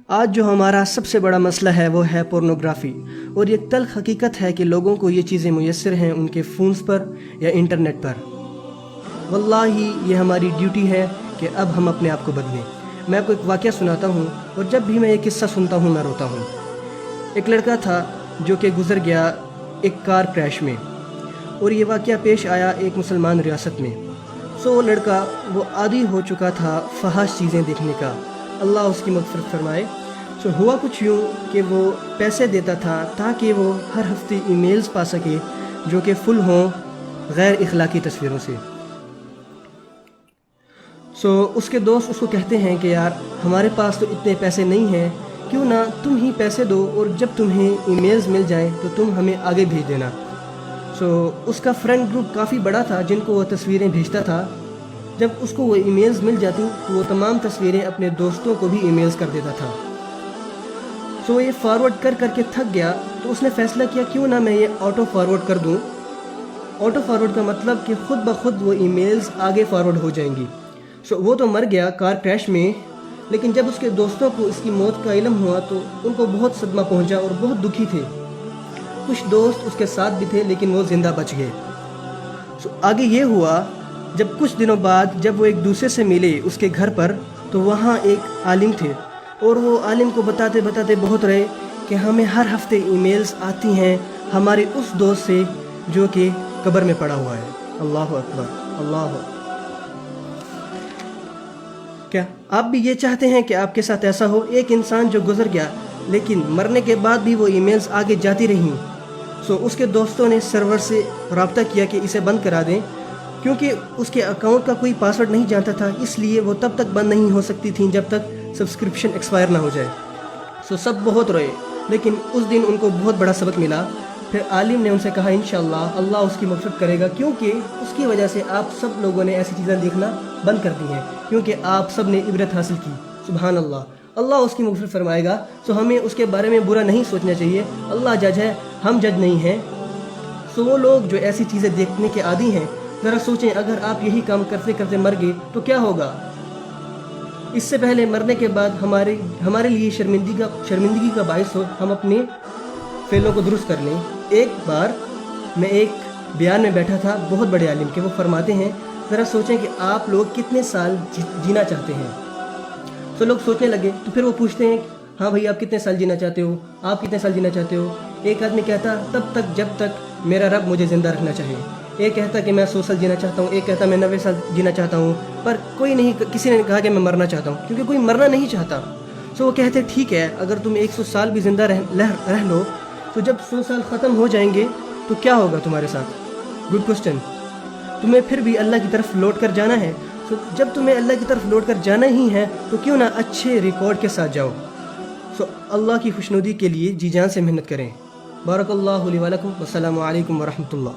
آج جو ہمارا سب سے بڑا مسئلہ ہے وہ ہے پورنوگرافی، اور یہ تلخ حقیقت ہے کہ لوگوں کو یہ چیزیں میسر ہیں ان کے فونز پر یا انٹرنیٹ پر۔ واللہ یہ ہماری ڈیوٹی ہے کہ اب ہم اپنے آپ کو بدلیں۔ میں آپ کو ایک واقعہ سناتا ہوں، اور جب بھی میں یہ قصہ سنتا ہوں میں روتا ہوں۔ ایک لڑکا تھا جو کہ گزر گیا ایک کار کریش میں، اور یہ واقعہ پیش آیا ایک مسلمان ریاست میں۔ وہ لڑکا وہ عادی ہو چکا تھا فحش چیزیں دیکھنے کا، اللہ اس کی مغفرت فرمائے۔ ہوا کچھ یوں کہ وہ پیسے دیتا تھا تاکہ وہ ہر ہفتے ای میلز پا سکے جو کہ فل ہوں غیر اخلاقی تصویروں سے۔ اس کے دوست اس کو کہتے ہیں کہ یار ہمارے پاس تو اتنے پیسے نہیں ہیں، کیوں نہ تم ہی پیسے دو اور جب تمہیں ای میلز مل جائیں تو تم ہمیں آگے بھیج دینا۔ اس کا فرینڈ گروپ کافی بڑا تھا جن کو وہ تصویریں بھیجتا تھا۔ جب اس کو وہ ای میلز مل جاتی تو وہ تمام تصویریں اپنے دوستوں کو بھی ای میلز کر دیتا تھا۔ یہ فارورڈ کر کے تھک گیا، تو اس نے فیصلہ کیا کیوں نہ میں یہ آٹو فارورڈ کر دوں۔ آٹو فارورڈ کا مطلب کہ خود بخود وہ ای میلز آگے فارورڈ ہو جائیں گی۔ وہ تو مر گیا کار کریش میں، لیکن جب اس کے دوستوں کو اس کی موت کا علم ہوا تو ان کو بہت صدمہ پہنچا اور بہت دکھی تھے۔ کچھ دوست اس کے ساتھ بھی تھے لیکن وہ زندہ بچ گئے۔ آگے یہ ہوا، جب کچھ دنوں بعد جب وہ ایک دوسرے سے ملے اس کے گھر پر، تو وہاں ایک عالم تھے، اور وہ عالم کو بتاتے بہت رہے کہ ہمیں ہر ہفتے ای میلز آتی ہیں ہمارے اس دوست سے جو کہ قبر میں پڑا ہوا ہے۔ اللہ اکبر، اللہ اکبر۔ کیا آپ بھی یہ چاہتے ہیں کہ آپ کے ساتھ ایسا ہو؟ ایک انسان جو گزر گیا لیکن مرنے کے بعد بھی وہ ای میلز آگے جاتی رہیں۔ اس کے دوستوں نے سرور سے رابطہ کیا کہ اسے بند کرا دیں، کیونکہ اس کے اکاؤنٹ کا کوئی پاسورڈ نہیں جانتا تھا، اس لیے وہ تب تک بند نہیں ہو سکتی تھیں جب تک سبسکرپشن ایکسپائر نہ ہو جائے۔ سب بہت روئے، لیکن اس دن ان کو بہت بڑا سبق ملا۔ پھر عالم نے ان سے کہا انشاءاللہ اللہ اس کی مغفرت کرے گا، کیونکہ اس کی وجہ سے آپ سب لوگوں نے ایسی چیزیں دیکھنا بند کر دی ہیں، کیونکہ آپ سب نے عبرت حاصل کی۔ سبحان اللہ، اللہ اس کی مغفرت فرمائے گا۔ ہمیں اس کے بارے میں برا نہیں سوچنا چاہیے، اللہ جج ہے، ہم جج نہیں ہیں۔ وہ لوگ جو ایسی چیزیں دیکھنے کے عادی ہیں، ذرا سوچیں اگر آپ یہی کام کرتے کرتے مر گئے تو کیا ہوگا۔ اس سے پہلے مرنے کے بعد ہمارے لیے شرمندگی کا باعث ہو، ہم اپنے فعلوں کو درست کر لیں۔ ایک بار میں ایک بیان میں بیٹھا تھا بہت بڑے عالم کے، وہ فرماتے ہیں ذرا سوچیں کہ آپ لوگ کتنے سال جینا چاہتے ہیں۔ لوگ سوچنے لگے، تو پھر وہ پوچھتے ہیں ہاں بھائی آپ کتنے سال جینا چاہتے ہو، آپ کتنے سال جینا چاہتے ہو۔ ایک آدمی کہتا تب تک جب تک میرا رب مجھے زندہ رکھنا چاہے، ایک کہتا کہ میں 100 سال جینا چاہتا ہوں، ایک کہتا میں 90 سال جینا چاہتا ہوں، پر کسی نے کہا کہ میں مرنا چاہتا ہوں، کیونکہ کوئی مرنا نہیں چاہتا۔ وہ کہتے ٹھیک ہے اگر تم 100 سال بھی زندہ رہ لو، تو جب 100 سال ختم ہو جائیں گے تو کیا ہوگا تمہارے ساتھ؟ Good question. تمہیں پھر بھی اللہ کی طرف لوٹ کر جانا ہے، جب تمہیں اللہ کی طرف لوٹ کر جانا ہی ہے تو کیوں نہ اچھے ریکارڈ کے ساتھ جاؤ۔ اللہ کی خوشنودی کے لیے جی جان سے محنت کریں۔ بارک اللہ لی ولکم، والسلام علیکم ورحمۃ اللہ۔